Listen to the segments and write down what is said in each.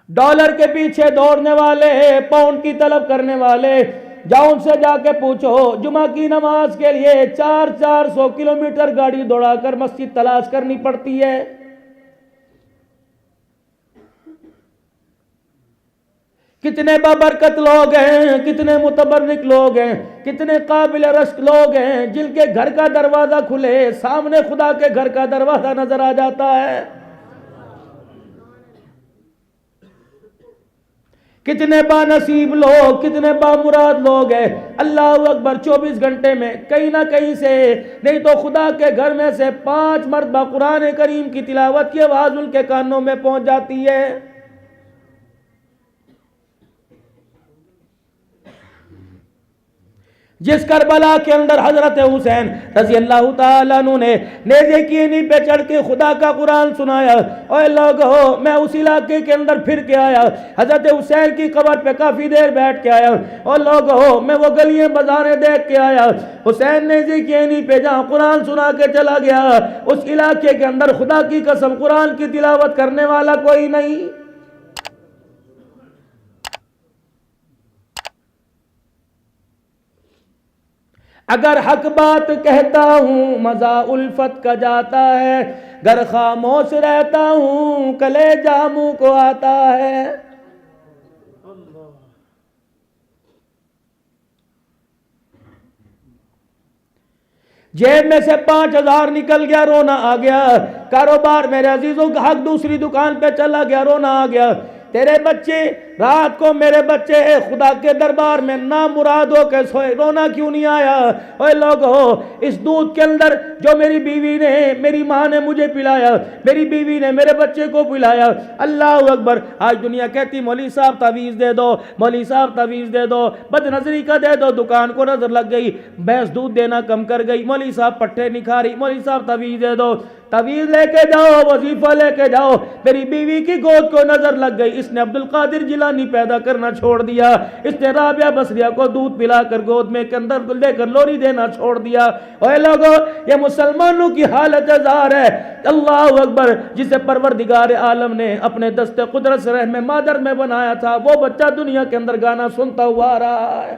Dollar کے پیچھے دوڑنے والے، پاؤنڈ کی طلب کرنے والے، جاؤ ان سے جا کے پوچھو، جمعہ کی نماز کے لیے 400 کلومیٹر گاڑی دوڑا کر مسجد تلاش کرنی پڑتی ہے۔ کتنے بابرکت لوگ ہیں، کتنے متبرک لوگ ہیں، کتنے قابل رشک لوگ ہیں جن کے گھر کا دروازہ کھلے سامنے خدا کے گھر کا دروازہ نظر آ جاتا ہے۔ کتنے با نصیب لوگ، کتنے بامراد لوگ ہیں، اللہ اکبر، 24 گھنٹے میں کہیں نہ کہیں سے، نہیں تو خدا کے گھر میں سے 5 مرتبہ قرآن کریم کی تلاوت کی آواز ان کے کانوں میں پہنچ جاتی ہے۔ جس کربلا کے اندر حضرت حسین رضی اللہ تعالیٰ عنہ نے نیزے کی اینی پہ چڑھ کے خدا کا قرآن سنایا، اے لوگو میں اس علاقے کے اندر پھر کے آیا، حضرت حسین کی قبر پہ کافی دیر بیٹھ کے آیا، اور لوگو میں وہ گلیاں بازاریں دیکھ کے آیا، حسین نیزے کی اینی پہ جہاں قرآن سنا کے چلا گیا اس علاقے کے اندر خدا کی قسم قرآن کی تلاوت کرنے والا کوئی نہیں۔ اگر حق بات کہتا ہوں مزہ الفت کا جاتا ہے، گر خاموش رہتا ہوں کلیجہ منہ کو آتا ہے۔ جیب میں سے 5,000 نکل گیا، رونا آ گیا، کاروبار میرے عزیزوں کا حق دوسری دکان پہ چلا گیا، رونا آ گیا، تیرے بچے رات کو میرے بچے خدا کے دربار میں نامراد ہو کے سوئے، رونا کیوں نہیں آیا؟ اے لوگو اس دودھ کے اندر جو میری بیوی نے، میری ماں نے مجھے پلایا، میری بیوی نے میرے بچے کو پلایا، اللہ اکبر، آج دنیا کہتی مولوی صاحب تعویذ دے دو، مولوی صاحب تعویذ دے دو، بد نظری کا دے دو، دکان کو نظر لگ گئی، بھینس دودھ دینا کم کر گئی، مولوی صاحب پٹھے نہیں کھا رہی، مولوی صاحب تعویذ دے دو، تعویذ لے کے جاؤ، وظیفہ لے کے جاؤ، میری بیوی کی گود کو نظر لگ گئی، اس نے عبدالقادر جیلانی پیدا کرنا چھوڑ دیا، اس نے رابعہ بصریہ کو دودھ پلا کر گود میں کے اندر لے کر لوری دینا چھوڑ دیا۔ اے لوگو یہ مسلمانوں کی حالت ظاہر ہے، اللہ اکبر، جسے پروردگار عالم نے اپنے دست قدرت سے رحم مادر میں بنایا تھا، وہ بچہ دنیا کے اندر گانا سنتا ہوا آ رہا ہے۔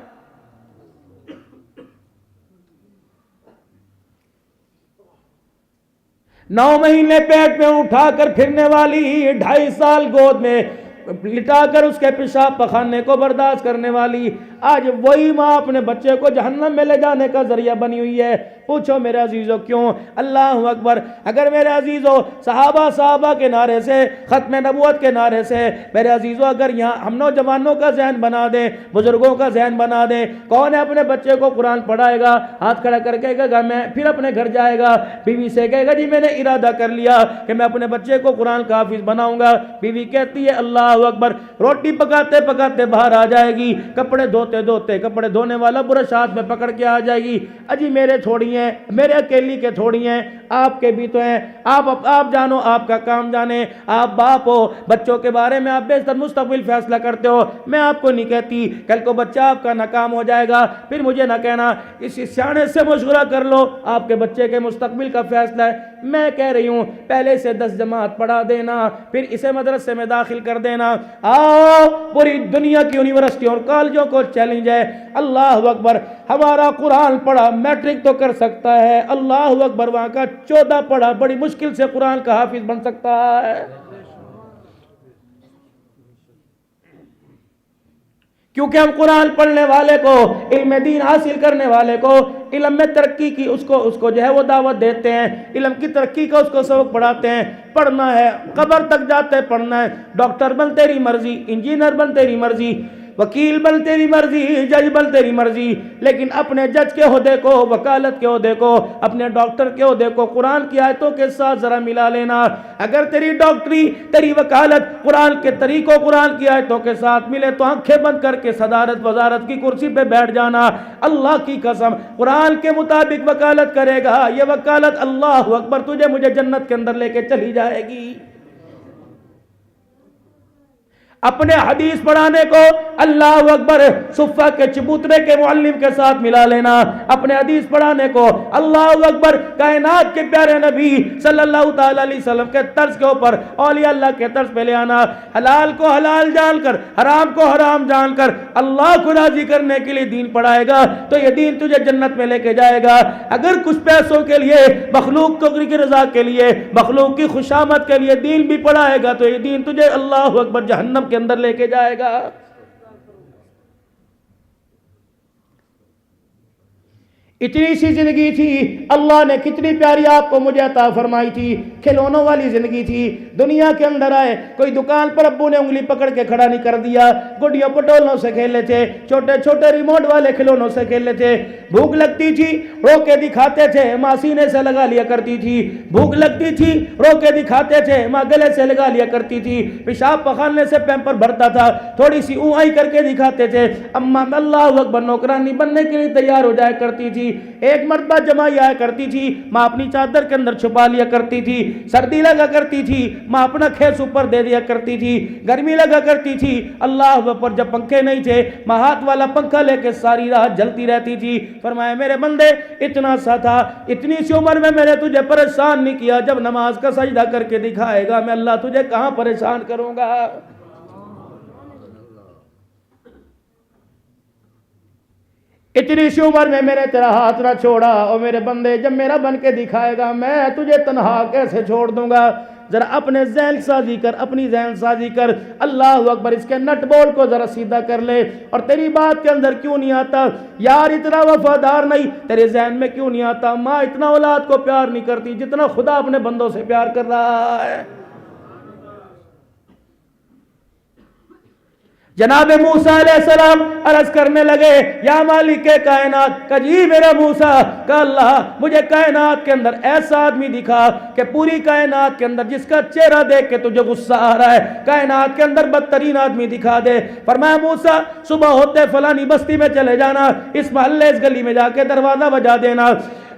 9 مہینے پیٹ میں اٹھا کر پھرنے والی، 2.5 سال گود میں لٹا کر اس کے پیشاب پخانے کو برداشت کرنے والی، آج وہی ماں اپنے بچے کو جہنم میں لے جانے کا ذریعہ بنی ہوئی ہے۔ پوچھو میرے عزیزو کیوں؟ اللہ اکبر، اگر میرے عزیزو صحابہ کے نعرے سے، ختم نبوت کے نعرے سے، میرے عزیزو اگر یہاں ہم نوجوانوں کا ذہن بنا دیں، بزرگوں کا ذہن بنا دیں، کون ہے اپنے بچے کو قرآن پڑھائے گا؟ ہاتھ کھڑا کر کے کہے گا میں، پھر اپنے گھر جائے گا، بیوی سے کہے گا جی میں نے ارادہ کر لیا کہ میں اپنے بچے کو قرآن کا حافظ بناؤں گا، بیوی کہتی ہے اللہ اکبر، روٹی پکاتے پکاتے باہر آ جائے گی، کپڑے دھوتے دھوتے کپڑے دھونے والا برش ہاتھ میں پکڑ کے آ جائے گی، اجی میرے تھوڑی ہیں، میرے اکیلی کے تھوڑی ہیں، آپ کے بھی تو ہیں، آپ جانو، آپ کا کام جانے، آپ باپ ہو، بچوں کے بارے میں آپ بہتر مستقبل فیصلہ کرتے ہو، میں آپ کو نہیں کہتی کل کو بچہ آپ کا ناکام ہو جائے گا پھر مجھے نہ کہنا، اس سیانے سے مشورہ کر لو، آپ کے بچے کے مستقبل کا فیصلہ ہے، میں کہہ رہی ہوں پہلے سے 10 جماعت پڑھا دینا، پھر اسے مدرسے میں داخل کر دینا، آؤ پوری دنیا کی یونیورسٹیوں اور کالجوں کو چیلنج ہے، اللہ اکبر، ہمارا قرآن پڑھا میٹرک تو کر سکتا ہے، اللہ اکبر، وہاں کا 14 پڑھا بڑی مشکل سے قرآن کا حافظ بن سکتا ہے، کیونکہ ہم قرآن پڑھنے والے کو، علم دین حاصل کرنے والے کو، علم میں ترقی کی اس کو جو ہے وہ دعوت دیتے ہیں، علم کی ترقی کا اس کو سبق پڑھاتے ہیں، پڑھنا ہے قبر تک جاتے پڑھنا ہے، ڈاکٹر بن تیری مرضی، انجینئر بن تیری مرضی، وکیل بن تیری مرضی، جج بن تیری مرضی، لیکن اپنے جج کے عہدے کو، وکالت کے عہدے کو، اپنے ڈاکٹر کے عہدے کو قرآن کی آیتوں کے ساتھ ذرا ملا لینا، اگر تیری ڈاکٹری، تیری وکالت قرآن کے طریقوں، قرآن کی آیتوں کے ساتھ ملے تو آنکھیں بند کر کے صدارت وزارت کی کرسی پہ بیٹھ جانا، اللہ کی قسم قرآن کے مطابق وکالت کرے گا، یہ وکالت اللہ اکبر تجھے مجھے جنت کے اندر لے کے چلی جائے گی۔ اپنے حدیث پڑھانے کو اللہ اکبر صفہ کے چبوترے کے معلم کے ساتھ ملا لینا، اپنے حدیث پڑھانے کو اللہ اکبر کائنات کے پیارے نبی صلی اللہ تعالی علیہ وسلم کے طرز کے اوپر اولیاء اللہ کے طرز پہ لے آنا، حلال کو حلال جان کر حرام کو حرام جان کر اللہ کو راضی کرنے کے لیے دین پڑھائے گا تو یہ دین تجھے جنت میں لے کے جائے گا۔ اگر کچھ پیسوں کے لیے، مخلوق کی رضا کے لیے، مخلوق کی خوشامد کے لیے دین بھی پڑھائے گا تو یہ دین تجھے اللہ اکبر جہنم کے اندر لے کے جائے گا۔ اتنی سی زندگی تھی، اللہ نے کتنی پیاری آپ کو مجھے عطا فرمائی تھی، کھلونوں والی زندگی تھی۔ دنیا کے اندر آئے، کوئی دکان پر ابو نے انگلی پکڑ کے کھڑا نہیں کر دیا، گڈیوں پٹولوں سے کھیلے تھے، چھوٹے چھوٹے ریموٹ والے کھلونوں سے کھیلے تھے۔ بھوک لگتی تھی رو کے دکھاتے تھے، ماں سینے سے لگا لیا کرتی تھی، بھوک لگتی تھی رو کے دکھاتے تھے، ماں گلے سے لگا لیا کرتی تھی، پیشاب پخانے سے پیمپر بھرتا تھا، تھوڑی سی اونائی کر کے دکھاتے تھے، اماں اللہ اکبر نوکرانی بننے کے لیے تیار ہو جایا کرتی تھی۔ ایک مرتبہ جمائی آیا کرتی تھی، ماں اپنی چادر کے اندر چھپا لیا کرتی تھی، سردی لگا کرتی تھی، ماں اپنا کھیس اوپر دے دیا کرتی تھی، گرمی لگا کرتی تھی، اللہ پر جب پنکھے نہیں تھے ماں ہاتھ والا پنکھا لے کے ساری رات جلتی رہتی تھی۔ فرمایا میرے بندے اتنا سا تھا، اتنی سی عمر میں نے تجھے پریشان نہیں کیا، جب نماز کا سجدہ کر کے دکھائے گا میں اللہ تجھے کہاں پریشان کروں گا۔ اتنی سی عمر میں نے تیرا ہاتھ نہ چھوڑا، اور میرے بندے جب میرا بن کے دکھائے گا میں تجھے تنہا کیسے چھوڑ دوں گا۔ ذرا اپنے ذہن سازی کر، اپنی ذہن سازی کر، اللہ اکبر اس کے نٹ بول کو ذرا سیدھا کر لے۔ اور تیری بات کے اندر کیوں نہیں آتا یار اتنا وفادار نہیں، تیرے ذہن میں کیوں نہیں آتا ماں اتنا اولاد کو پیار نہیں کرتی جتنا خدا اپنے بندوں سے پیار کر رہا ہے۔ جناب موسیٰ علیہ السلام عرض کرنے لگے یا مالک کائنات، کہ جی میرا موسیٰ، کہ اللہ مجھے کائنات کے اندر ایسا آدمی دکھا کہ پوری کائنات کے اندر جس کا چہرہ دیکھ کے تجھے غصہ آ رہا ہے، کائنات کے اندر بدترین آدمی دکھا دے۔ فرمایا موسیٰ صبح ہوتے فلانی بستی میں چلے جانا، اس محلے اس گلی میں جا کے دروازہ بجا دینا،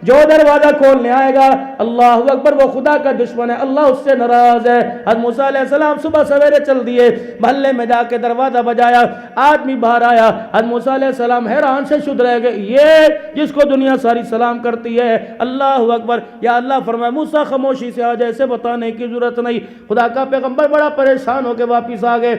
جو دروازہ کھولنے آئے گا اللہ اکبر وہ خدا کا دشمن ہے، اللہ اس سے ناراض ہے۔ حضرت موسیٰ علیہ السلام صبح سویرے چل دیے، محلے میں جا کے دروازہ بجایا، آدمی باہر آیا، حضرت موسیٰ علیہ السلام حیران سے شد رہ گئے، یہ جس کو دنیا ساری سلام کرتی ہے، اللہ اکبر۔ یا اللہ فرمایا موسیٰ خاموشی سے آ جائے، اسے بتانے کی ضرورت نہیں۔ خدا کا پیغمبر بڑا پریشان ہو کے واپس آ گئے،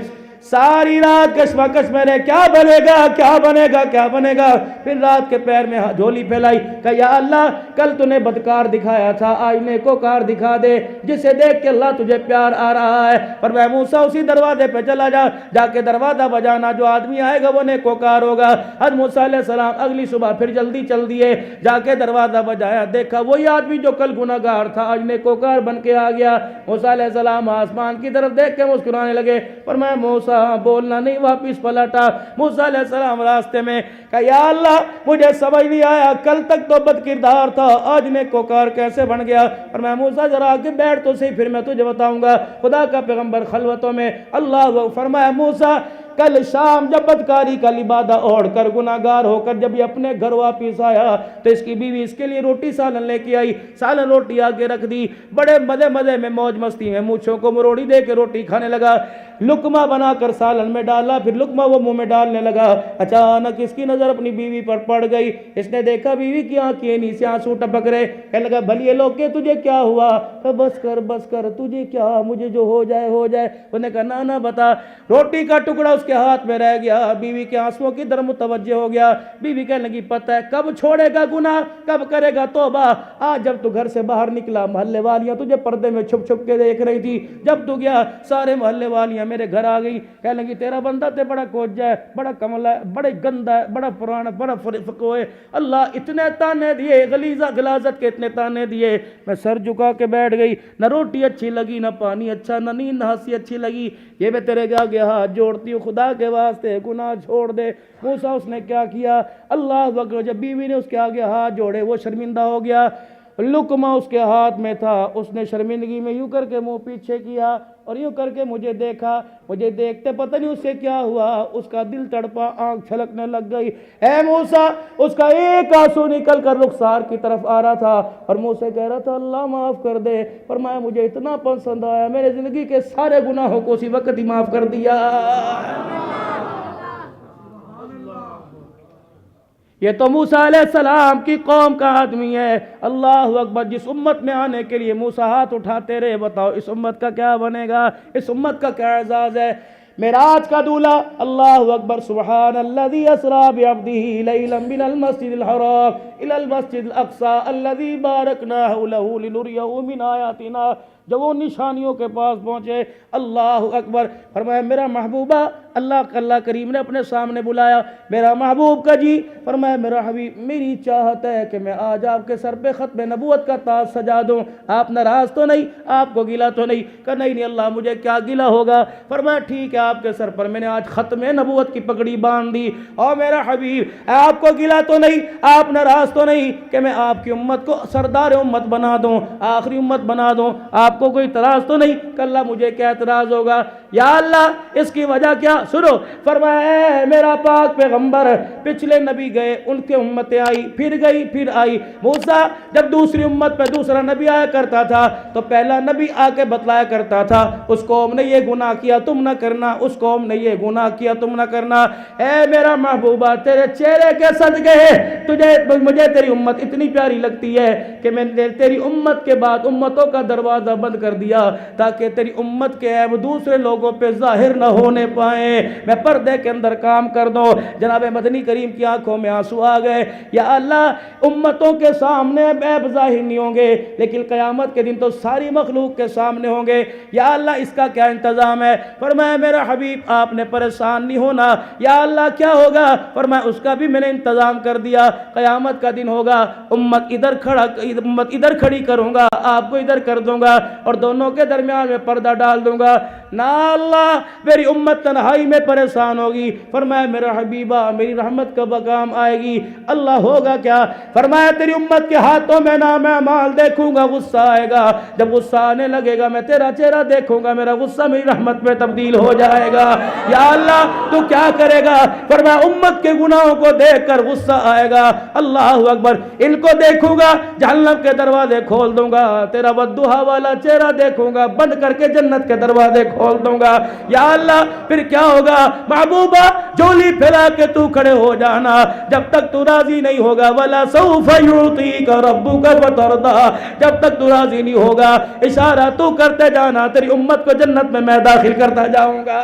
ساری رات کشمکش میں رہے، کیا بنے گا کیا بنے گا کیا بنے گا۔ پھر رات کے پیر میں جھولی پھیلائی کہ یا اللہ کل تو نے بدکار دکھایا تھا، آج نیکوکار دکھا دے جسے دیکھ کے اللہ تجھے پیار آ رہا ہے۔ پر میں موسیٰ اسی دروازے پہ چلا جا کے دروازہ بجانا، جو آدمی آئے گا وہ نیکوکار ہوگا۔ حضرت موسیٰ علیہ السلام اگلی صبح پھر جلدی چل دیے، جا کے دروازہ بجایا، دیکھا وہی آدمی جو کل گناہگار تھا آج نیکوکار بن کے آ گیا۔ موسیٰ علیہ السلام آسمان کی طرف دیکھ کے مسکرانے لگے، پر میں موسیٰ بولنا نہیں، واپس پلٹا۔ موسیٰ علیہ السلام راستے میں کہ یا اللہ مجھے سمجھ نہیں آیا، کل تک تو بد کردار تھا آج نیکوکار کیسے بن گیا۔ اور میں موسیٰ ذرا آگے بیٹھ تو صحیح پھر میں تجھے بتاؤں گا۔ خدا کا پیغمبر خلوتوں میں اللہ فرمایا موسیٰ کل شام جب بدکاری کا لبادہ اوڑھ کر گناہگار ہو کر جب یہ اپنے گھر واپس آیا تو اس کی بیوی اس کے لیے روٹی سالن لے کے آئی، سالن روٹی آگے رکھ دی، بڑے مزے میں موج مستی میں مونچھوں کو مروڑی دے کے روٹی کھانے لگا، لقمہ بنا کر سالن میں ڈالا، پھر لقمہ وہ منہ میں ڈالنے لگا۔ اچانک اس کی نظر اپنی بیوی پر پڑ گئی، اس نے دیکھا بیوی کی آنکھیں نیچے آنسو ٹپک رہے، کہنے لگا بھلیے لوگ کہ تجھے کیا ہوا؟ کہ بس کر تجھے کیا، مجھے جو ہو جائے ہو جائے۔ انہوں نے کہا نہ بتا۔ روٹی کا ٹکڑا اس کے ہاتھ میں رہ گیا، بیوی کے آنسوؤں کی طرف متوجہ ہو گیا۔ بیوی کہنے لگی پتہ ہے کب چھوڑے گا گناہ، کب کرے گا توبہ؟ آج جب تو گھر سے باہر نکلا محلے والیاں تجھے پردے میں چھپ چھپ کے دیکھ رہی تھی، جب تو گیا سارے محلے والیاں میرے گھر آ گئی، کہنے لگی تیرا بندہ تے بڑا کوجا ہے، بڑا کملا ہے، بڑا گندا ہے، بڑا پرانا، بڑا فقو ہے۔ اللہ اتنے تانے دیے، غلاظت کے اتنے تانے دیے، میں سر جھکا کے بیٹھ گئی، نہ روٹی اچھی لگی، نہ پانی اچھا، نہ نیند نہ ہنسی اچھی لگی۔ یہ میں تیرے آگے ہاتھ جوڑتی ہوں، خدا کے واسطے گناہ چھوڑ دے۔ موسیٰ اس نے کیا کیا، اللہ اکبر، جب بیوی نے اس کے آگے ہاتھ جوڑے وہ شرمندہ ہو گیا، لقمہ اس کے ہاتھ میں تھا، اس نے شرمندگی میں یوں کر کے منہ پیچھے کیا اور یوں کر کے مجھے دیکھا، مجھے دیکھتے پتہ نہیں اس سے کیا ہوا، اس کا دل تڑپا، آنکھ چھلکنے لگ گئی۔ اے موسیٰ، اس کا ایک آنسو نکل کر رخسار کی طرف آ رہا تھا اور منہ سے کہہ رہا تھا اللہ معاف کر دے۔ فرمایا مجھے اتنا پسند آیا، میرے زندگی کے سارے گناہوں کو اسی وقت ہی معاف کر دیا۔ یہ تو موسیٰ علیہ السلام کی قوم کا آدمی ہے۔ اللہ اکبر، جس امت میں آنے کے لیے موسیٰ ہاتھ اٹھاتے رہے، بتاؤ اس امت کا کیا بنے گا، اس امت کا کیا اعزاز ہے۔ معراج کا دولہ، اللہ اکبر، سبحان الذی اسریٰ بعبدہ لیلا من المسجد الحرام الی المسجد الاقصی الذی بارکنا حولہ لنریہ من آیاتنا۔ جب وہ نشانیوں کے پاس پہنچے، اللہ اکبر، فرمایا میرا محبوبہ، اللہ کریم نے اپنے سامنے بلایا، میرا محبوب کا جی، فرمایا میرا حبیب، میری چاہت ہے کہ میں آج آپ کے سر پہ ختم نبوت کا تاج سجا دوں، آپ ناراض تو نہیں، آپ کو گلہ تو نہیں؟ کہا نہیں اللہ، مجھے کیا گلہ ہوگا۔ فرمایا ٹھیک ہے، آپ کے سر پر میں نے آج ختم نبوت کی پگڑی باندھ دی، اور میرا حبیب آپ کو گلہ تو نہیں، آپ ناراض تو نہیں کہ میں آپ کی امت کو سردار امت بنا دوں، آخری امت بنا دوں، آپ کو کوئی اعتراض تو نہیں؟ کہ اللہ مجھے کیا اعتراض ہوگا یا اللہ، اس کی وجہ کیا؟ سنو، فرمایا اے میرا پاک پیغمبر، پچھلے نبی گئے، ان کے امتیں آئی، پھر گئی، پھر آئی۔ موسیٰ، جب دوسری امت پہ دوسرا نبی آیا کرتا تھا تو پہلا نبی آ کے بتلایا کرتا تھا اس قوم نے یہ گناہ کیا تم نہ کرنا، اس قوم نے یہ گناہ کیا تم نہ کرنا۔ اے میرا محبوبہ، تیرے چہرے کے صدقے مجھے تیری امت اتنی پیاری لگتی ہے کہ میں نے تیری امت کے بعد امتوں کا دروازہ بند کر دیا تاکہ تیری امت کے عیب دوسرے لوگوں پہ ظاہر نہ ہونے پائیں، میں پردے کے اندر کام کر دوں۔ جناب مدنی کریم کی آنکھوں میں آنسو آ گئے۔ یا اللہ، امتوں کے سامنے عیب ظاہر نہیں ہوں گے لیکن قیامت کے دن تو ساری مخلوق کے سامنے ہوں گے، یا اللہ اس کا کیا انتظام ہے؟ فرمایا میرا حبیب آپ نے پریشان نہیں ہونا۔ یا اللہ کیا ہوگا؟ فرمایا اس کا بھی میں نے انتظام کر دیا، قیامت کا دن ہوگا، امت ادھر کھڑی کروں گا، آپ کو ادھر کر دوں گا اور دونوں کے درمیان میں پردہ ڈال دوں گا۔ نہ اللہ، میری امت تنہائی میں پریشان ہوگی۔ فرمایا میرا حبیبہ میری رحمت کب کام آئے گی؟ اللہ ہوگا کیا؟ فرمایا تیری امت کے ہاتھوں میں نام اعمال دیکھوں گا، غصہ آئے گا، جب غصہ آنے لگے گا میں تیرا چہرہ دیکھوں گا، میرا غصہ میری رحمت میں تبدیل ہو جائے گا۔ یا اللہ تو کیا کرے گا؟ فرمایا امت کے گناہوں کو دیکھ کر غصہ آئے گا، اللہ اکبر، ان کو دیکھوں گا جہنم کے دروازے کھول دوں گا، تیرا والضحیٰ والا چہرہ دیکھوں گا بند کر کے جنت کے دروازے کھول دوں گا۔ یا اللہ پھر کیا ہوگا؟ محبوبہ جولی پھیلا کے تو کھڑے ہو جانا، جب تک تو راضی نہیں ہوگا، وَلَا سَوْفَ يُعْطِيكَ رَبُّكَ فَتَرْضَىٰ، جب تک تو راضی نہیں ہوگا اشارہ تو کرتے جانا، تیری امت کو جنت میں داخل کرتا جاؤں گا۔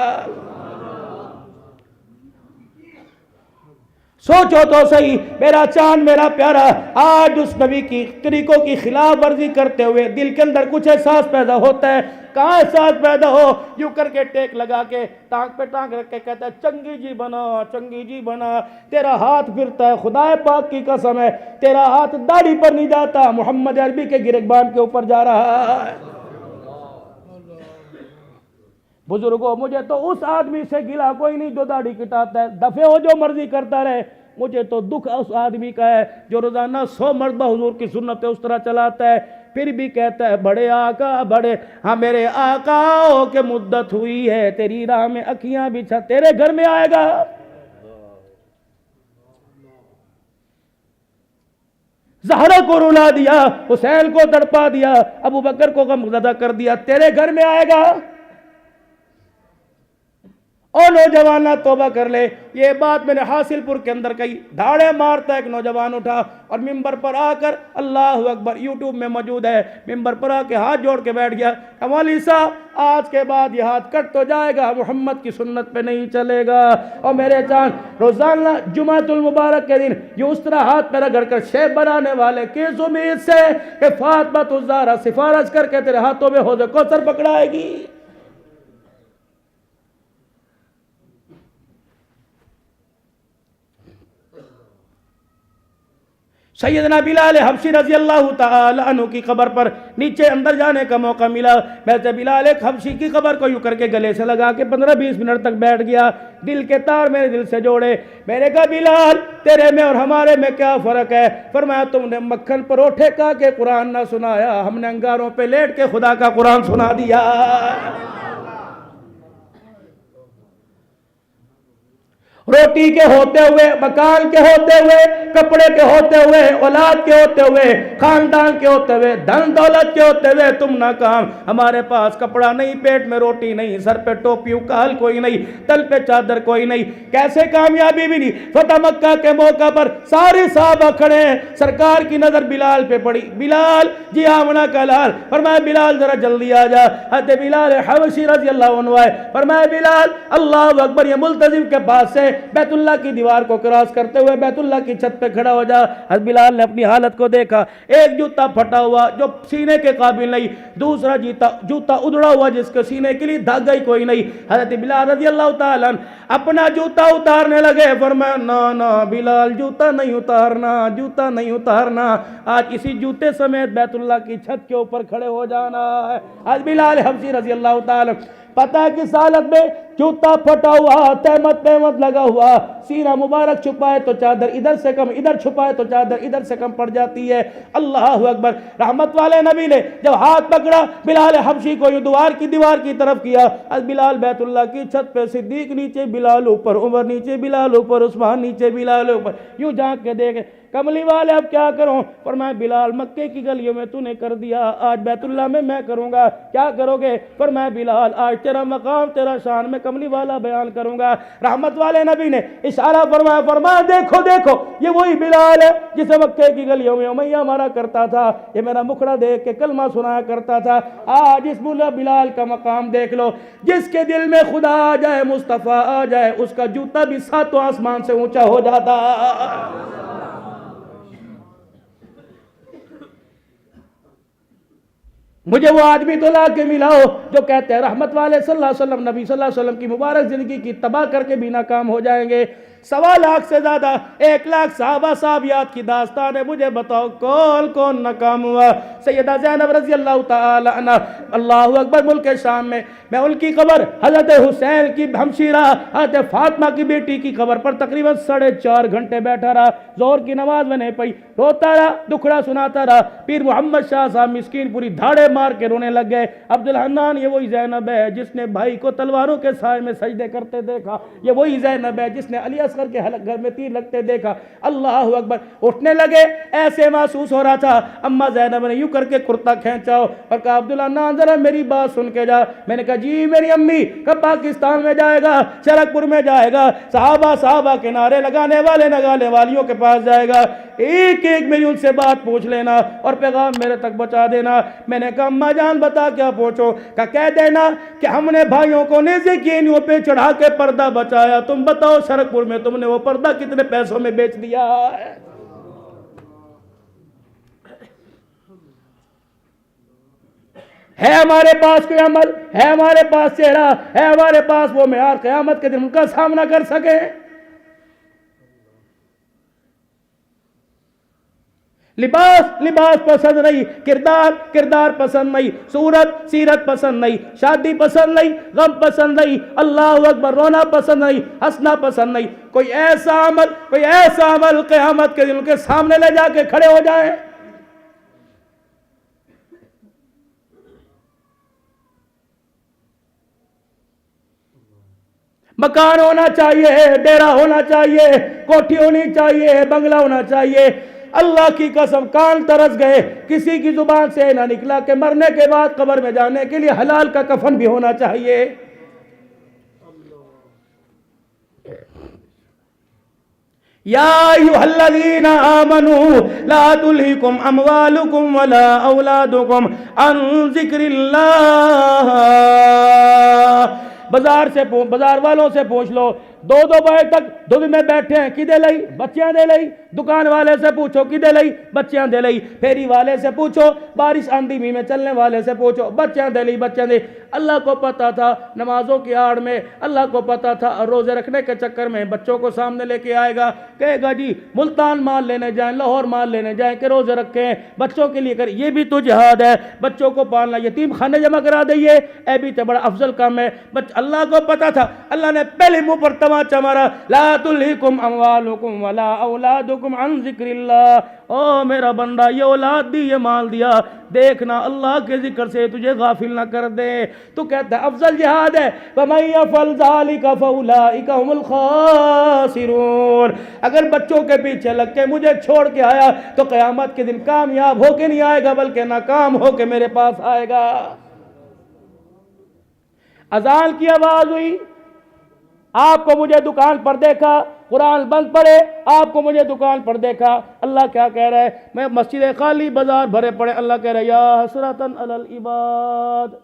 سوچو تو صحیح، میرا چاند میرا پیارا، آج اس نبی کی طریقوں کی خلاف ورزی کرتے ہوئے دل کے اندر کچھ احساس پیدا ہوتا ہے۔ کہاں احساس پیدا ہو؟ یوں کر کے ٹیک لگا کے ٹانگ پہ ٹانگ رکھ کے کہتا ہے چنگی جی بنا، چنگی جی بنا، تیرا ہاتھ پھرتا ہے، خدا پاک کی قسم ہے تیرا ہاتھ داڑھی پر نہیں جاتا، محمد عربی کے گریبان کے اوپر جا رہا ہے۔ بزرگوں، مجھے تو اس آدمی سے گلا کوئی نہیں جو داڑھی کٹاتا ہے، دفعے ہو جو مرضی کرتا رہے، مجھے تو دکھ اس آدمی کا ہے جو روزانہ 100 مرتبہ حضور کی سنت اس طرح چلاتا ہے، پھر بھی کہتا ہے بڑے آقا بڑے، ہاں میرے آقاؤں کے مدت ہوئی ہے، تیری راہ میں اکھیاں بچھا، تیرے گھر میں آئے گا۔ زہرا کو رلا دیا، حسین کو تڑپا دیا، ابو بکر کو غمزدہ کر دیا، تیرے گھر میں آئے گا۔ اور نوجوانہ توبہ کر لے، یہ بات میں نے حاصل پور کے اندر کہی، دھاڑے مارتا ایک نوجوان اٹھا اور ممبر پر آ کر، اللہ اکبر، یوٹیوب میں موجود ہے، ممبر پر آ کے ہاتھ جوڑ کے بیٹھ گیا، مولوی صاحب آج کے بعد یہ ہاتھ کٹ تو جائے گا، محمد کی سنت پہ نہیں چلے گا۔ اور میرے چاند روزانہ جمعۃ المبارک کے دن یہ اس طرح ہاتھ پہ رگڑ کر شیب بنانے والے کس امید سے کہ فاطمہ الزہرا سفارش کر کے تیرے ہاتھوں میں حوض کوثر پکڑائے گی؟ سیدنا بلال حبشی رضی اللہ تعالی عنہ کی قبر پر نیچے اندر جانے کا موقع ملا. میں سے بلال ایک حبشی کی قبر کو یوں کر کے گلے سے لگا کے 15-20 منٹ تک بیٹھ گیا. دل کے تار میرے دل سے جوڑے. میں نے کہا بلال تیرے میں اور ہمارے میں کیا فرق ہے؟ فرمایا تم نے مکھن پروٹھے کا کے قرآن نہ سنایا، ہم نے انگاروں پہ لیٹ کے خدا کا قرآن سنا دیا. روٹی کے ہوتے ہوئے، مکان کے ہوتے ہوئے، کپڑے کے ہوتے ہوئے، اولاد کے ہوتے ہوئے، خاندان کے ہوتے ہوئے، دھن دولت کے ہوتے ہوئے تم ناکام. ہمارے پاس کپڑا نہیں، پیٹ میں روٹی نہیں، سر پہ ٹوپی کال کوئی نہیں، تل پہ چادر کوئی نہیں. کیسے کامیابی بھی نہیں؟ فتح مکہ کے موقع پر سارے صحابہ کھڑے ہیں، سرکار کی نظر بلال پہ پڑی. بلال جی آمنہ کا لال. فرمایا بلال ذرا جلدی آ جا. حضرت بلال حبشی رضی اللہ عنہ آئے. فرمایا بلال اللہ اکبر، یہ ملتزم کے پاس سے بیت اللہ کی دیوار کو کراس کرتے ہوئے بیت اللہ کی چھت پہ کھڑا ہو جا. حضرت بلال نے اپنی حالت کو دیکھا، ایک جوتا پھٹا ہوا جو سینے کے قابل نہیں، دوسرا جوتا ادڑا ہوا جس کے سینے کے لیے دھاگا ہی کوئی نہیں. حضرت بلال رضی اللہ تعالیٰ اپنا جوتا اتارنے لگے. فرمایا نا بلال جوتا نہیں اتارنا، جوتا نہیں اتارنا، آج اسی جوتے سمیت بیت اللہ کی چھت کے اوپر کھڑے ہو جانا ہے. حضرت بلال حبشی رضی اللہ تعالیٰ پتہ ہے کس حالت میں؟ جوتا پھٹا ہوا، تہمت لگا ہوا، سینہ مبارک چھپائے تو چادر ادھر سے کم، ادھر چھپائے تو چادر ادھر سے کم پڑ جاتی ہے. اللہ اکبر. رحمت والے نبی نے جب ہاتھ پکڑا بلال حبشی کو یوں دیوار کی طرف کیا. از بلال بیت اللہ کی چھت پہ، صدیق نیچے، بلال اوپر، عمر نیچے، بلال اوپر، عثمان نیچے، بلال اوپر. یوں جھانک کے دیکھے کملی والے اب کیا کروں؟ فرمایا بلال مکے کی گلیوں میں تو نے کر دیا، آج بیت اللہ میں کروں گا. کیا کرو گے؟ فرمایا بلال آج تیرا مقام، تیرا شان میں کملی والا بیان کروں گا. رحمت والے نبی نے اشارہ فرمایا دیکھو یہ وہی بلال ہے جسے مکے کی گلیوں میں امیہ مارا کرتا تھا، یہ میرا مکھڑا دیکھ کے کلمہ سنایا کرتا تھا. آج اس بلال کا مقام دیکھ لو. جس کے دل میں خدا آ جائے، مصطفیٰ آ جائے، اس کا جوتا بھی 7 آسمان سے اونچا ہو جاتا. مجھے وہ آدمی تو لا کے ملا ہو جو کہتے ہیں رحمت والے صلی اللہ علیہ وسلم، نبی صلی اللہ علیہ وسلم کی مبارک زندگی کی تباہ کر کے بھی ناکام ہو جائیں گے. 1.25 لاکھ سے زیادہ، 1 لاکھ صحابہ صحابیات کی داستان ہے. مجھے بتاؤ کون ناکام ہوا؟ سیدہ زینب رضی اللہ تعالی عنہ، اللہ اکبر. ملک شام میں ان کی قبر، حضرت حسین کی ہمشیرہ حضرت فاطمہ کی بیٹی کی قبر پر تقریباً 4.5 گھنٹے بیٹھا رہا. زور کی نماز میں نہیں پڑھی، روتا رہا، دکھڑا سناتا رہا. پیر محمد شاہ صاحب مسکین پوری دھاڑے مار کے رونے لگ گئے. عبدالحنان یہ وہی زینب ہے جس نے بھائی کو تلواروں کے سائے میں سجدے کرتے دیکھا. یہ وہی زینب ہے جس نے علی اصغر کے گھر میں تیر لگتے دیکھا. اللہ اکبر. اٹھنے لگے، ایسے محسوس ہو رہا تھا اما زینب نے یوں کر کے کرتا کھینچا اور کہا عبدالحنان ذرا میری بات سن کے جا. میں نے کہا جی میری امی. کب پاکستان میں جائے گا؟ شرک پور میں جائے گا، صحابہ کے نعرے لگانے والے نگانے والیوں کے پاس جائے گا. ایک میری ان سے بات پوچھ لینا اور پیغام میرے تک بچا دینا. میں نے کہا اماں جان بتا کیا پوچھو؟ کہہ دینا کہ ہم نے بھائیوں کو نیزے کی اینیوں پہ چڑھا کے پردہ بچایا. تم بتاؤ شرک پور میں تم نے وہ پردہ کتنے پیسوں میں بیچ دیا ہے؟ ہے ہمارے پاس کوئی عمل؟ ہے ہمارے پاس چہرہ؟ ہے ہمارے پاس وہ معیار قیامت کے دن ان کا سامنا کر سکے؟ لباس پسند نہیں، کردار پسند نہیں، سیرت پسند نہیں، شادی پسند نہیں، غم پسند نہیں، اللہ اکبر، رونا پسند نہیں، ہنسنا پسند نہیں. کوئی ایسا عمل قیامت کے دن ان کے سامنے لے جا کے کھڑے ہو جائیں. مکان ہونا چاہیے، ڈیرا ہونا چاہیے، کوٹھی ہونی چاہیے، بنگلہ ہونا چاہیے. اللہ کی قسم کان ترس گئے. کسی کی زبان سے نہ نکلا کہ مرنے کے بعد قبر میں جانے کے لیے حلال کا کفن بھی ہونا چاہیے. یا ایھا الذین آمنوا لا تلہکم اموالکم ولا اولادکم عن ذکر اللہ. بازار والوں سے پوچھ لو 2 بجے تک دھوپ میں بیٹھے ہیں کدے لئی بچیاں دے لئی دکان والے سے پوچھو کدے لئی بچیاں دے لئی پھیری والے سے پوچھو بارش آندھی میں چلنے والے سے پوچھو بچیاں دے لئی بچیاں دے اللہ کو پتا تھا نمازوں کی آڑ میں اللہ کو پتا تھا روزے رکھنے کے چکر میں بچوں کو سامنے لے کے آئے گا کہے گا جی ملتان مال لینے جائیں لاہور مال لینے جائیں کہ روزے رکھیں بچوں کے لیے کر یہ بھی تو جہاد ہے بچوں کو پالنا یتیم خانے جمع کرا دئیے اے بھی تو بڑا افضل کام ہے اللہ کو پتا تھا اللہ نے پہلے منہ پر تماچا مارا لا تلہکم اموالکم ولا اولادکم عن ذکر اللہ او میرا بندہ یہ اولاد دی یہ مال دیا دیکھنا اللہ کے ذکر سے تجھے غافل نہ کر دے تو کہتا ہے افضل جہاد ہے وَمَن يَفْعَلْ ذَلِكَ فَأُولَٰئِكَ هُمُ الْخَاسِرُونَ اگر بچوں کے پیچھے لگ کے مجھے چھوڑ کے آیا تو قیامت کے دن کامیاب ہو کے نہیں آئے گا بلکہ ناکام ہو کے میرے پاس آئے گا اذان کی آواز ہوئی آپ کو مجھے دکان پر دیکھا قرآن بند پڑے آپ کو مجھے دکان پر دیکھا اللہ کیا کہہ رہا ہے میں مسجد خالی بازار بھرے پڑے اللہ کہہ رہا ہے یا حسرتاً علی العباد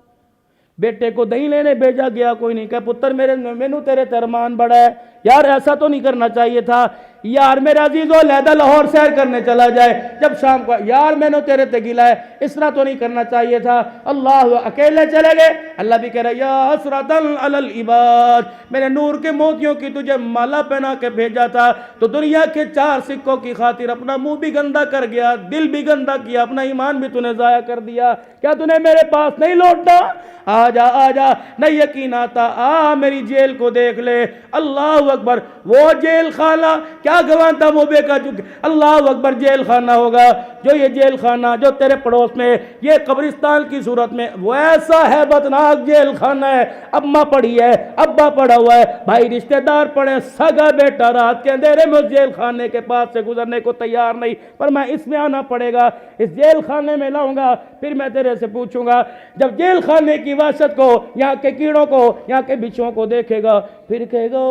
بیٹے کو دہی لینے بھیجا گیا کوئی نہیں کہ پتر مینو تیرے ترمان بڑا ہے یار ایسا تو نہیں کرنا چاہیے تھا یار میرے عزیزو علیحدہ لاہور سیر کرنے چلا جائے جب شام کو یار میں نے تیرے تے گلا ہے اس طرح تو نہیں کرنا چاہیے تھا اللہ اکیلے چلے گئے اللہ بھی کہہ رہا ہے یا حسرتاً علی العباد میں نے نور کے موتیوں کی تجھے مالا پہنا کے بھیجا تھا تو دنیا کے 4 سکوں کی خاطر اپنا منہ بھی گندا کر گیا دل بھی گندا کیا اپنا ایمان بھی تو نے ضائع کر دیا کیا تو نے میرے پاس نہیں لوٹنا آ جا نہیں یقین آتا میری جیل کو دیکھ لے اللہ اکبر وہ جیل خانہ کیا گوانتا موبے کا چکے اللہ اکبر جیل خانہ ہوگا جو یہ جیل خانہ جو تیرے پڑوس میں یہ قبرستان کی صورت میں وہ ایسا ہیبتناک جیل خانہ ہے اماں پڑھی ہے ابا پڑھا ہوا ہے بھائی رشتہ دار پڑھے سگا بیٹا رات کے اندھیرے میں اس جیل خانے کے پاس سے گزرنے کو تیار نہیں پر میں اس میں آنا پڑے گا اس جیل خانے میں لاؤں گا پھر میں تیرے سے پوچھوں گا جب جیل خانے کی وحشت کو یہاں کے کیڑوں کو یہاں کے بچھوں کو دیکھے گا پھر کہے گا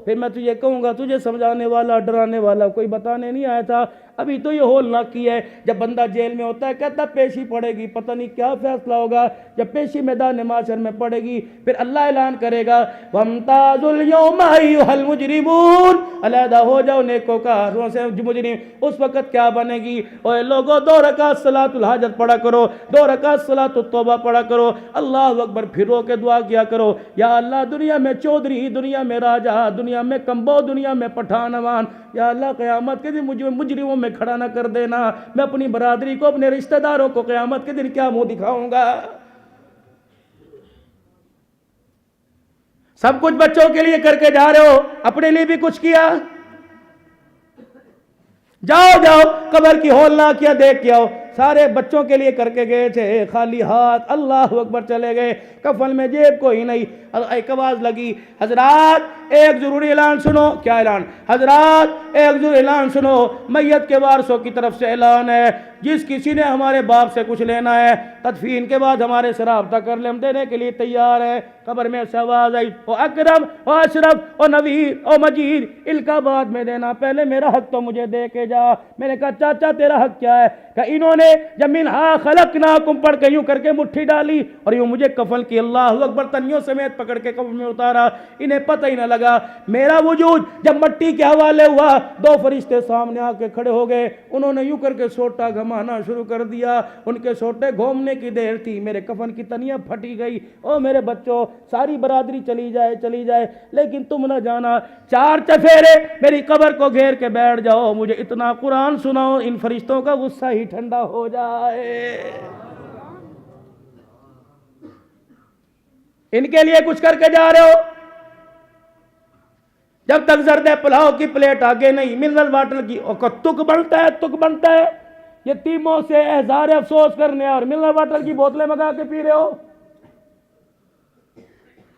پھر میں تجھے کہوں گا تجھے سمجھانے والا ڈرانے والا کوئی بتانے نہیں آیا تھا ابھی تو یہ ہول نہ کی ہے جب بندہ جیل میں ہوتا ہے کہتا پیشی پڑے گی پتہ نہیں کیا فیصلہ ہوگا جب پیشی میدان معاشر میں پڑے گی پھر اللہ اعلان کرے گا وَامْتَازُوا الْيَوْمَ أَيُّهَا الْمُجْرِمُونَ علیحدہ ہو جاؤ نیکوکاروں سے مجرم اس وقت کیا بنے گی اوے لوگوں 2 رکعت صلاۃ الحاجت پڑھا کرو 2 رکعت صلاۃ التوبہ پڑھا کرو اللہ اکبر پھر رو کے دعا کیا کرو یا اللہ دنیا میں چودھری دنیا میں راجہ دنیا میں کمبو دنیا میں پٹھانوان یا اللہ قیامت کے دن مجھے مجرموں میں کھڑا نہ کر دینا میں اپنی برادری کو اپنے رشتہ داروں کو قیامت کے دن کیا منہ دکھاؤں گا سب کچھ بچوں کے لیے کر کے جا رہے ہو اپنے لیے بھی کچھ کیا جاؤ قبر کی ہول نہ کیا دیکھ کے آؤ سارے بچوں کے لیے کر کے گئے تھے خالی ہاتھ اللہ اکبر چلے گئے کفن میں جیب کوئی نہیں ایک آواز لگی حضرات ایک ضروری اعلان سنو کیا اعلان حضرات ایک ضروری اعلان سنو میت کے وارثوں کی طرف سے اعلان ہے جس کسی نے ہمارے باپ سے کچھ لینا ہے تدفین کے بعد ہمارے سے رابطہ کر لیں ہم دینے کے لیے تیار ہیں قبر میں سے آواز آئی او اکرم او اشرف او نویر او مجید ان کا بعد میں دینا پہلے میرا حق تو مجھے دے کے جا میں نے کہا چاچا تیرا حق کیا ہے کہ انہوں نے جب منہا خلقناکم پڑھ کے یوں کر کے مٹھی ڈالی اور یوں مجھے کفن کی اللہ اکبر تنیوں سمیت پکڑ کے قبر میں اتارا انہیں پتہ ہی نہ لگا میرا وجود جب مٹی کے حوالے ہوا 2 فرشتے سامنے آ کے کھڑے ہو گئے انہوں نے یوں کر کے سوٹا گھمانا شروع کر دیا ان کے سوٹے گھومنے کی دیر تھی میرے کفن کی تنیاں پھٹی گئی او میرے بچوں ساری برادری چلی جائے لیکن تم نہ جانا 4 چفیرے میری قبر کو گھیر کے بیٹھ جاؤ مجھے اتنا قرآن سناؤ ان فرشتوں کا غصہ ہی ٹھنڈا ہو جائے ان کے لیے کچھ کر کے جا رہے ہو جب تک زرد پلاؤ کی پلیٹ آگے نہیں منرل واٹر کی تک بنتا ہے یتیموں سے اظہار افسوس کرنے اور منرل واٹر کی بوتلیں منگا کے پی رہے ہو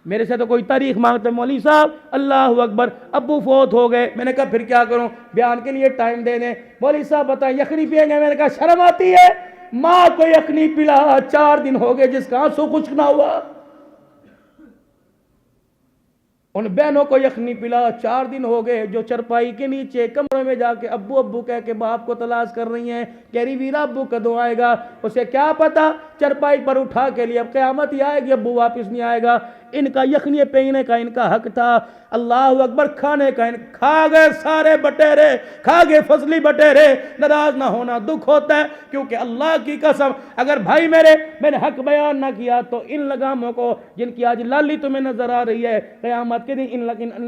میرے سے تو کوئی تاریخ مانگتے مولوی صاحب اللہ اکبر ابو فوت ہو گئے میں نے کہا پھر کیا کروں بیان کے لیے ٹائم دے دیں مولوی صاحب بتائیں یخنی پئیں گے میں نے کہا شرم آتی ہے ماں کو یخنی پلا 4 دن ہو گئے جس کا آنسو خشک نہ ہوا ان بہنوں کو یخنی پلا 4 دن ہو گئے جو چرپائی کے نیچے کمرے میں جا کے ابو کہہ کے باپ کو تلاش کر رہی ہیں کہہ رہی ویرا ابو کدوں آئے گا اسے کیا پتا چرپائی پر اٹھا کے لیے اب قیامت ہی آئے گی، ابو واپس نہیں آئے گا، ان کا یخنی پینے کا ان کا حق تھا، اللہ اکبر، کھانے کا کھا گئے سارے بٹیرے، کھا گئے فضلی بٹیرے۔ ناراض نہ ہونا، دکھ ہوتا ہے، کیونکہ اللہ کی قسم اگر بھائی میں نے حق بیان نہ کیا تو ان لگاموں کو جن کی آج لالی تمہیں نظر آ رہی ہے، قیامت کے دن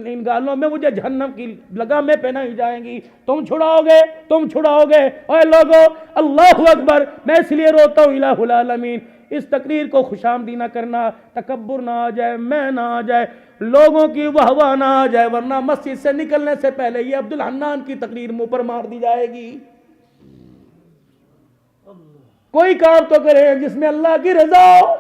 ان گالوں میں مجھے جہنم کی لگامیں پہنائی جائیں گی، تم چھڑاؤ گے۔ اے لوگو، اللہ اکبر، میں اس لیے روتا ہوں الہ العالمین، اس تقریر کو خوش آمدی نہ کرنا، تکبر نہ آ جائے، میں نہ آ جائے، لوگوں کی واہ نہ آ جائے، ورنہ مسجد سے نکلنے سے پہلے یہ عبدالحنان کی تقریر منہ پر مار دی جائے گی۔ کوئی کام تو کریں جس میں اللہ کی رضا ہو۔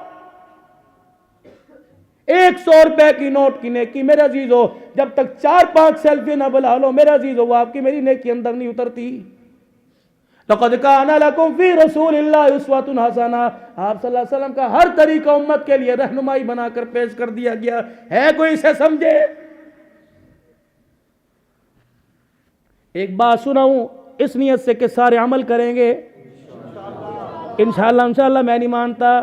100 روپے کی نوٹ کی نیکی میرے عزیزو، جب تک 4-5 سیلفی نہ بلا لو میرے عزیزو، وہ آپ کی میری نیکی اندر نہیں اترتی۔ لقد کان لکم فی رسول اللہ اسوۃ حسنہ، آپ صلی اللہ علیہ وسلم کا ہر طریقہ امت کے لیے رہنمائی بنا کر پیش کر دیا گیا ہے، کوئی اسے سمجھے؟ ایک بات سناؤں اس نیت سے کہ سارے عمل کریں گے انشاءاللہ، میں نہیں مانتا،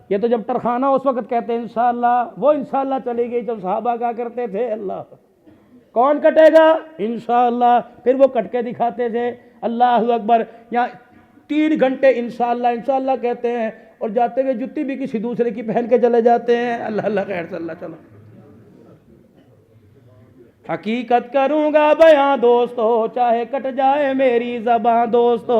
یہ تو جب ترخانہ اس وقت کہتے ہیں انشاءاللہ، وہ انشاءاللہ چلی گئی جب صحابہ کہا کرتے تھے اللہ کون کٹے گا انشاءاللہ، پھر وہ کٹ کے دکھاتے تھے، اللہ اکبر۔ یہاں 3 گھنٹے انشاءاللہ کہتے ہیں اور جاتے ہوئے جتی بھی کسی دوسرے کی پہن کے چلے جاتے ہیں، اللہ خیر سے اللہ چلو۔ حقیقت کروں گا بیاں دوستو، چاہے کٹ جائے میری زباں دوستو،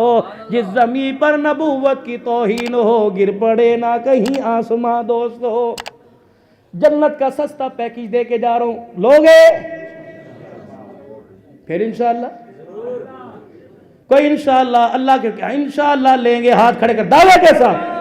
جس زمین پر نبوت کی توہین ہو، گر پڑے نہ کہیں آسماں دوستو۔ جنت کا سستا پیکیج دے کے جا رہا ہوں، لوگے پھر انشاءاللہ کوئی انشاءاللہ، اللہ کے کیا انشاءاللہ لیں گے، ہاتھ کھڑے کر دعویٰ کے ساتھ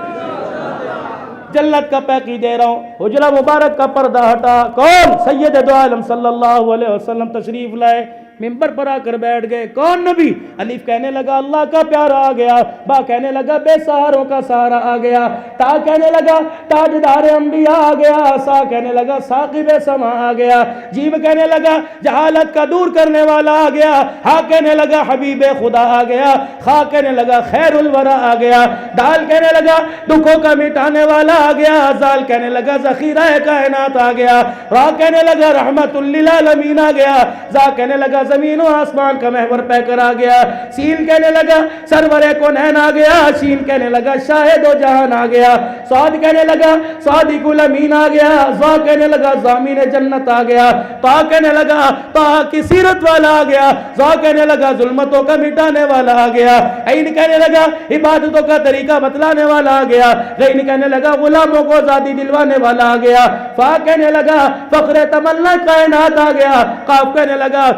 جنت کا پیکیج دے رہا ہوں۔ حجرہ مبارک کا پردہ ہٹا، کون؟ سید دو عالم صلی اللہ علیہ وسلم تشریف لائے، ممبر پر آ کر بیٹھ گئے، کون نبی؟ الف کہنے لگا اللہ کا پیارا آ گیا، با کہنے لگا بے سہاروں کا سہارا آ گیا، تا کہنے لگا تاجدار انبیاء آ گیا، سا کہنے لگا ثاقب سما آ گیا، جیم کہنے لگا جہالت کا دور کرنے والا آ گیا، ہا کہنے لگا حبیب خدا آ گیا، خا کہنے لگا خیر الورا آ گیا، دال کہنے لگا دکھوں کا مٹانے والا آ گیا، زال کہنے لگا ذخیرہ کائنات آ گیا، را کہنے لگا رحمت للعالمین آ گیا، زا کہنے لگا زمین و آسمان کا محور پہ کر آ گیا، سین کہنے لگا سرور کونین آ گیا، شین کہنے لگا شاہد و جہان آ گیا، صاد کہنے لگا صادق الامین آ گیا، زا کہنے لگا ضامین جنت آ گیا، تا کہنے لگا تا کی سیرت والا آ گیا، زا کہنے لگا ظلمتوں کا مٹانے والا آ گیا، عین کہنے لگا عبادتوں کا طریقہ بتلانے والا آ گیا، غین کہنے لگا غلاموں کو آزادی دلوانے والا آ گیا، فا کہنے لگا فخر تمنا کائنات آ گیا، قاف کہنے لگا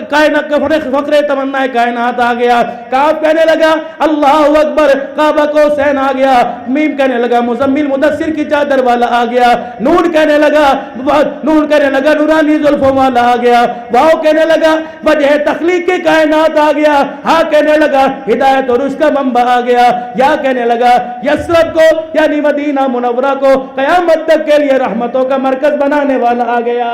کائنات کا فخر تمنا کائنات آ گیا، کاف کہنے لگا اللہ اکبر کعبہ کو حسین آ گیا، میم کہنے لگا مزمل مدثر کی چادر والا آ گیا، نون کہنے لگا نورانی زلفوں والا آ گیا، واو کہنے لگا وجہ تخلیق کی کائنات آ گیا، ہاں کہنے لگا ہدایت اور رشد کا منبع آ گیا، یا کہنے لگا یثرب کو یعنی مدینہ منورہ کو قیامت تک کے لیے رحمتوں کا مرکز بنانے والا آ گیا۔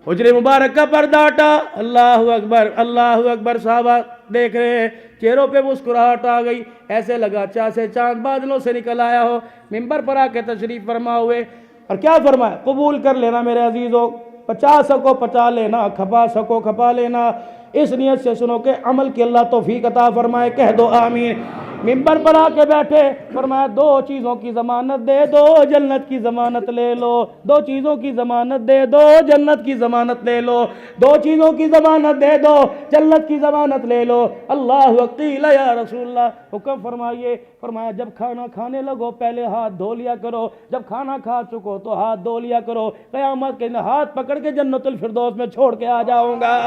حجر مبارک کا پردہ ہٹا، اللہ اکبر، صحابہ دیکھ رہے ہیں، چہروں پہ مسکراہٹ آ گئی، ایسے لگا چاہے چاند بادلوں سے نکل آیا ہو، ممبر پر آ کے تشریف فرما ہوئے، اور کیا فرمایا؟ قبول کر لینا میرے عزیزوں، 50 سکو 50 لینا، کھپا سکو کھپا لینا، اس نیت سے سنو کہ عمل کی اللہ توفیق عطا فرمائے، کہہ دو آمین۔ ممبر پر آ کے بیٹھے، فرمایا 2 چیزوں کی ضمانت دے دو، جنت کی ضمانت لے لو، 2 چیزوں کی ضمانت دے دو، جنت کی ضمانت لے لو، 2 چیزوں کی ضمانت دے دو، جنت کی ضمانت لے لو۔ اللہ قیل یا رسول اللہ، حکم فرمائیے، فرمایا جب کھانا کھانے لگو پہلے ہاتھ دھو لیا کرو، جب کھانا کھا چکو تو ہاتھ دھو لیا کرو، قیامت کے دن ہاتھ پکڑ کے جنت الفردوس میں چھوڑ کے آ جاؤں گا۔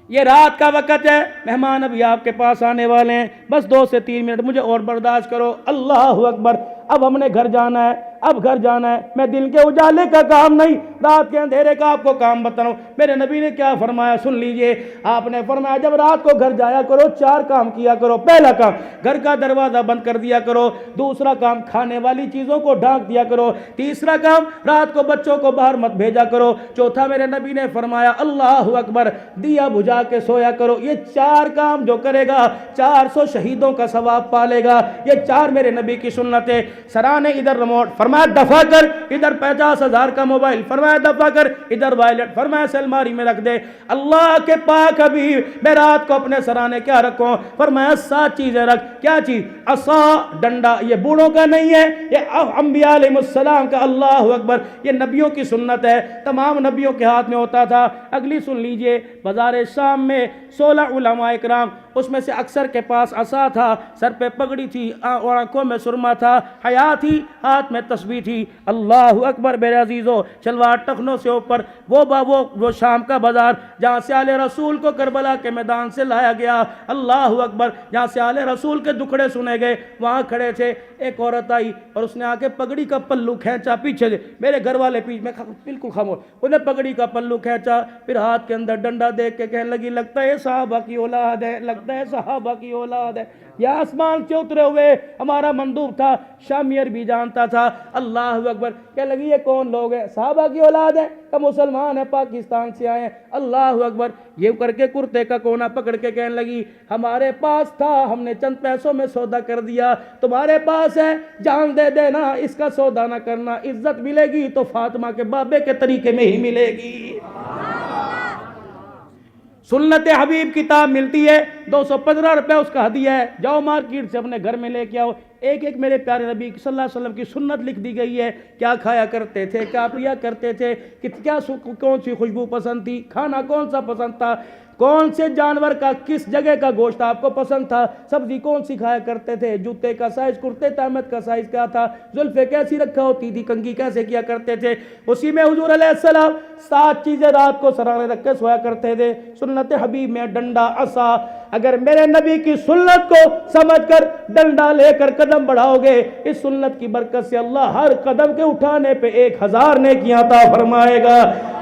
یہ رات کا وقت ہے، مہمان ابھی آپ کے پاس آنے والے ہیں، بس 2 سے 3 منٹ مجھے اور برداشت کرو۔ اللہ اکبر، اب ہم نے گھر جانا ہے، اب گھر جانا ہے، میں دن کے اجالے کا کام نہیں، رات کے اندھیرے کا آپ کو کام بتاؤں۔ میرے نبی نے کیا فرمایا سن لیجئے، آپ نے فرمایا جب رات کو گھر جایا کرو 4 کام کیا کرو۔ پہلا کام گھر کا دروازہ بند کر دیا کرو، دوسرا کام کھانے والی چیزوں کو ڈھانک دیا کرو، تیسرا کام رات کو بچوں کو باہر مت بھیجا کرو، چوتھا میرے نبی نے فرمایا اللہ اکبر دیا بجھا کے سویا کرو۔ یہ 4 کام جو کرے گا 400 شہیدوں کا ثواب پالے گا۔ یہ 4 میرے نبی کی سنت ہے۔ سرا نے ادھر ریموٹ، فرمایا دفع کر، ادھر 50,000 کا موبائل، فرمایا دفع کر، ادھر وائلٹ، فرمایا سے الماری میں رکھ دے۔ اللہ کے پاک حبیب میں رات کو اپنے سرانے کیا رکھوں؟ فرمایا 7 چیزیں رکھ۔ کیا چیز؟ عصا، ڈنڈا، یہ بوڑھوں کا نہیں ہے، یہ انبیاء علیہ السلام کا۔ اللہ اکبر، یہ نبیوں کی سنت ہے، تمام نبیوں کے ہاتھ میں ہوتا تھا۔ اگلی سن لیجئے، بازار شام میں 16 علماء اکرام، اس میں سے اکثر کے پاس عصا تھا، سر پہ پگڑی تھی، آنکھوں میں سرما تھا، حیا تھی، ہاتھ میں تسبیح تھی۔ اللہ اکبر میرے عزیزو، شلوار ٹخنوں سے اوپر وہ شام کا بازار جہاں سے آل رسول کو کربلا کے میدان سے لایا گیا، اللہ اکبر، جہاں سے آل رسول کے دکھڑے سنے گئے، وہاں کھڑے تھے۔ ایک عورت آئی اور اس نے آ کے پگڑی کا پلو کھینچا پیچھے سے، میرے گھر والے پیچھے میں بالکل خاموش، انہیں پگڑی کا پلو کھینچا، پھر ہاتھ کے اندر ڈنڈا دیکھ کے کہنے لگی لگتا ہے صحابہ کی اولاد ہے، لگتا ہے صحابہ کی اولاد ہے۔ یا آسمان سے اترے ہوئے ہمارا مندوب تھا، شامی عربی جانتا تھا۔ اللہ اکبر، کہنے لگی یہ کون لوگ ہیں؟ صحابہ کی اولاد ہے کہ مسلمان ہے، پاکستان سے آئے ہیں۔ اللہ اکبر، یہ کر کے کرتے کا کونا پکڑ کے کہنے لگی ہمارے پاس تھا، ہم نے چند پیسوں میں سودا کر دیا، تمہارے پاس ہے جان دے دینا، اس کا سودا نہ کرنا، عزت ملے گی تو فاطمہ کے بابے کے طریقے میں ہی ملے گی۔ سنت حبیب کتاب ملتی ہے، 215 روپے اس کا ہدیہ ہے، جاؤ مارکیٹ سے اپنے گھر میں لے کے آؤ۔ ایک ایک میرے پیارے نبی صلی اللہ علیہ وسلم کی سنت لکھ دی گئی ہے، کیا کھایا کرتے تھے، کیا پیا کرتے تھے، کیا کون سی خوشبو پسند تھی، کھانا کون سا پسند تھا، کون سے جانور کا کس جگہ کا گوشت آپ کو پسند تھا، سبزی کون سی کھایا کرتے تھے، جوتے کا سائز، کرتے تہمت کا سائز کیا تھا، زلفیں کیسی رکھا ہوتی تھی، کنگھی کیسے کیا کرتے تھے۔ اسی میں حضور علیہ السلام 7 چیزیں رات کو سرانے رکھ کے سویا کرتے تھے۔ سنت حبیب میں ڈنڈا، عصا، اگر میرے نبی کی سنت کو سمجھ کر ڈنڈا لے کر قدم بڑھاؤ گے، اس سنت کی برکت سے اللہ ہر قدم کے اٹھانے پہ 1000 نیکیاں عطا فرمائے گا۔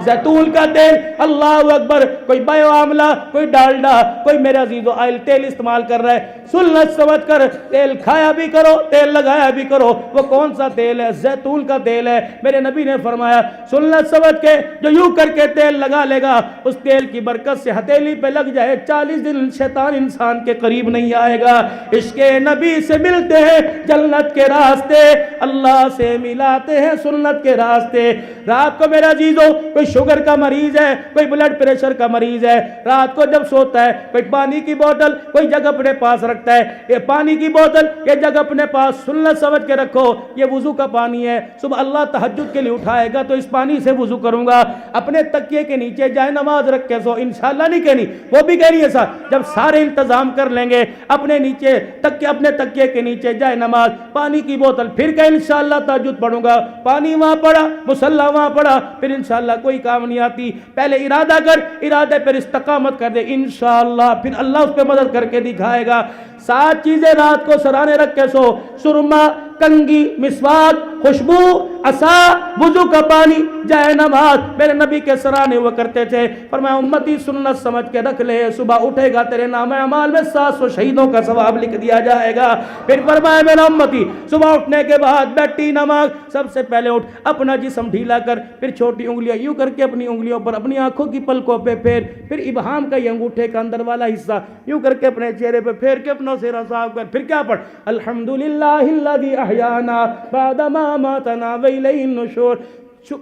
زیتون کا تیل، اللہ اکبر، کوئی بایو آملہ، کوئی ڈالڈا، کوئی میرے عزیزو آئل تیل استعمال کر رہا ہے، سنت سمجھ کر تیل کھایا بھی کرو، تیل لگایا بھی کرو۔ وہ کون سا تیل ہے؟ زیتون کا تیل ہے۔ میرے نبی نے فرمایا سنت سمجھ کے جو یوں کر کے تیل لگا لے گا، اس تیل کی برکت سے ہتھیلی پہ لگ جائے 40 دن شیطان انسان کے قریب نہیں آئے گا۔ عشق نبی سے ملتے ہیں جنت کے راستے، اللہ سے ملاتے ہیں سنت کے راستے۔ رات کو میرا عزیزو کوئی شوگر کا مریض ہے، کوئی بلڈ پریشر کا مریض ہے، رات کو جب سوتا ہے کوئی پانی کی بوتل کوئی جگہ اپنے پاس رکھتا ہے، یہ پانی کی بوتل یہ جگہ اپنے پاس سنت سمجھ کے رکھو، یہ وضو کا پانی ہے، صبح اللہ تہجد کے لیے اٹھائے گا تو اس پانی سے وضو کروں گا۔ اپنے تکیے کے نیچے جائے نماز رکھ کے سو، انشاءاللہ نہیں کہنی، وہ بھی کہہ رہی ہے صاحب، جب سارے انتظام کر لیں گے اپنے نیچے اپنے تکیے کے نیچے جائے نماز، پانی کی بوتل، پھر کہ انشاءاللہ تہجد پڑھوں گا، پانی وہاں پڑا، مصلی وہاں پڑا، پھر انشاءاللہ کوئی کام نہیں آتی۔ پہلے ارادہ کر، ارادے پر استقامت کر دے، انشاءاللہ پھر اللہ اس پہ مدد کر کے دکھائے گا۔ 7 چیزیں رات کو سرانے رکھ کے سو، سرما، کنگھی، مسواک، خوشبو، عصا، وضو کا پانی، جائے نماز، میرے نبی کے سرانے ہوا کرتے تھے۔ فرمایا امتی سنت سمجھ کے رکھ لے، صبح اٹھے گا تیرے نام اعمال میں 700 شہیدوں کا ثواب لکھ دیا جائے گا۔ پھر فرمایا میرا امتی صبح اٹھنے کے بعد بیٹھی نماز، سب سے پہلے اٹھ اپنا جسم ڈھیلا کر، پھر چھوٹی انگلیاں یوں کر کے اپنی انگلیوں پر اپنی آنکھوں کی پلکوں پہ پھر ابہام کا یہ انگوٹھے کا اندر والا حصہ یوں کر کے اپنے چہرے پہ پھیر کے اپنا چہرہ صاف کر، پھر کیا پڑھ؟ الحمدللہ الذی احیانا بعد ما اماتنا والیہ النشور۔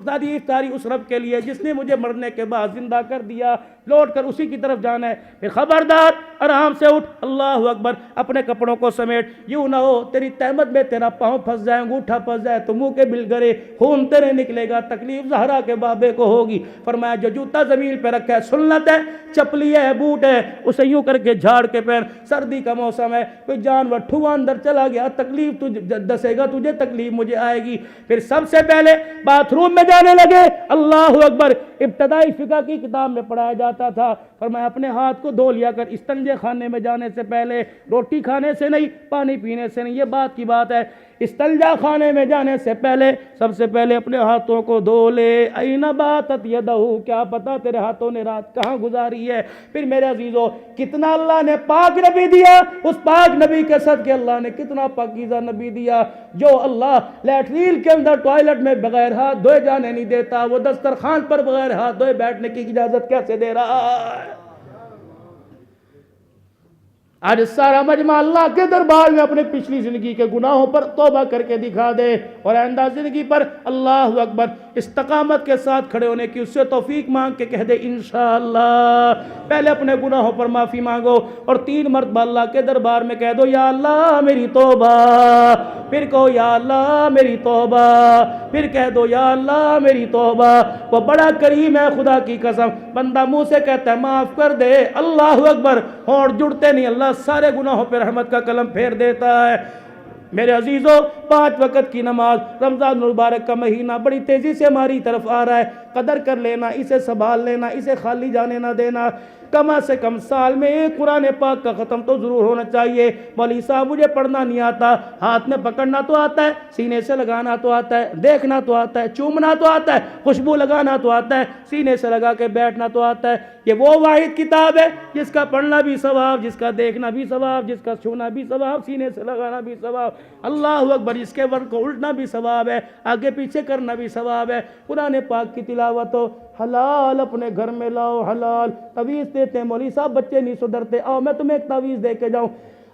تعریف اس رب کے لیے جس نے مجھے مرنے کے بعد زندہ کر دیا، لوٹ کر اسی کی طرف جانا ہے۔ پھر خبردار آرام سے اٹھ، اللہ اکبر، اپنے کپڑوں کو سمیٹ، یوں نہ ہو تیری تہمت میں تیرا پاؤں پھنس جائے، انگوٹھا پھنس جائے تو منہ کے بل گرے، خون تیرے نکلے گا، تکلیف زہرا کے بابے کو ہوگی۔ فرمایا جو جوتا زمین پہ رکھا ہے سنت ہے، چپلی ہے، بوٹ ہے، اسے یوں کر کے جھاڑ کے پہن۔ سردی کا موسم ہے، کوئی جانور ٹھوا اندر چلا گیا، تکلیف تجھے دسے گا، تجھے تکلیف مجھے آئے گی۔ پھر سب سے پہلے باتھ روم میں جانے لگے، اللہ اکبر۔ ابتدائی فقہ کی کتاب میں پڑھایا جاتا تھا فرمایا اپنے ہاتھ کو دھو لیا کر استنجے خانے میں جانے سے پہلے، روٹی کھانے سے نہیں، پانی پینے سے نہیں، یہ بات کی بات ہے، استنجا خانے میں جانے سے پہلے سب سے پہلے اپنے ہاتھوں کو دھو لے۔ این باتت یدہ، کیا پتا تیرے ہاتھوں نے رات کہاں گزاری ہے۔ پھر میرے عزیزو، کتنا اللہ نے پاک نبی دیا، اس پاک نبی کے صدقے اللہ نے کتنا پاکیزہ نبی دیا، جو اللہ لیٹرین کے اندر ٹوائلٹ میں بغیر ہاتھ دھوئے جانے نہیں دیتا، وہ دسترخوان پر بغیر ہاتھ دھوئے بیٹھنے کی اجازت کیسے دے رہا ہے۔ آج سارا مجمع اللہ کے دربار میں اپنے پچھلی زندگی کے گناہوں پر توبہ کر کے دکھا دے، اور آئندہ زندگی پر اللہ اکبر استقامت کے ساتھ کھڑے ہونے کی اس سے توفیق مانگ کے کہہ دے انشاءاللہ۔ پہلے اپنے گناہوں پر معافی مانگو، اور 3 مرتبہ اللہ کے دربار میں کہہ دو یا اللہ میری توبہ، پھر کہو یا اللہ میری توبہ، پھر کہہ دو یا اللہ میری توبہ۔ وہ بڑا کریم ہے خدا کی قسم، بندہ منہ سے کہتا ہے معاف کر دے، اللہ اکبر، ہونٹ جڑتے نہیں، اللہ سارے گناہوں پہ رحمت کا قلم پھیر دیتا ہے۔ میرے عزیزو، 5 وقت کی نماز، رمضان المبارک کا مہینہ بڑی تیزی سے ہماری طرف آ رہا ہے، قدر کر لینا، اسے سنبھال لینا، اسے خالی جانے نہ دینا۔ کم سے کم سال میں ایک قرآن پاک کا ختم تو ضرور ہونا چاہیے۔ مولوی صاحب مجھے پڑھنا نہیں آتا، ہاتھ میں پکڑنا تو آتا ہے، سینے سے لگانا تو آتا ہے، دیکھنا تو آتا ہے، چومنا تو آتا ہے، خوشبو لگانا تو آتا ہے، سینے سے لگا کے بیٹھنا تو آتا ہے۔ یہ وہ واحد کتاب ہے جس کا پڑھنا بھی ثواب، جس کا دیکھنا بھی ثواب، جس کا چھونا بھی ثواب، سینے سے لگانا بھی ثواب، اللہ اکبر، جس کے ورد کو الٹنا بھی ثواب ہے، آگے پیچھے کرنا بھی ثواب ہے۔ قرآن پاک کی تلاوت ہو، حلال اپنے گھر میں لاؤ، حلال۔ تعویذ دیتے ہیں مولوی صاحب بچے نہیں سدھرتے، آؤ میں تمہیں ایک تعویذ دے کے جاؤں،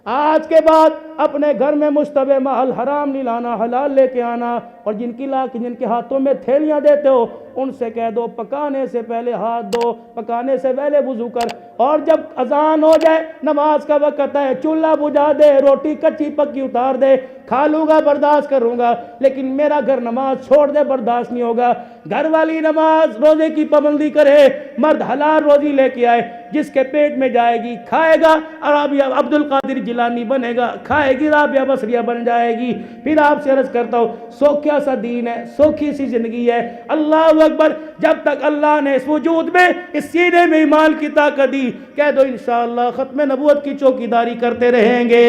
آج کے بعد اپنے گھر میں مشتبہ محل حرام نہیں لانا، حلال لے کے آنا۔ اور جن کے ہاتھوں میں تھیلیاں دیتے ہو ان سے کہہ دو پکانے سے پہلے ہاتھ دو، پکانے سے پہلے وضو کر، اور جب اذان ہو جائے نماز کا وقت ہے چولہا بجھا دے، روٹی کچی پکی اتار دے، کھا لوں گا برداشت کروں گا، لیکن میرا گھر نماز چھوڑ دے برداشت نہیں ہوگا۔ گھر والی نماز روزے کی پابندی کرے، مرد حلال روزی لے کے آئے، جس کے پیٹ میں جائے گی کھائے گا، رابعہ عبد القادر جیلانی بنے گا، کھائے گی رابعہ بصریہ بن جائے گی۔ پھر آپ سے عرض کرتا ہوں، سوکھیا سا دین ہے، سوکھی سی زندگی ہے، اللہ اکبر۔ جب تک اللہ نے اس وجود میں، اس سینے میں ایمان کی طاقت دی، کہہ دو انشاءاللہ ختم نبوت کی چوکیداری کرتے رہیں گے۔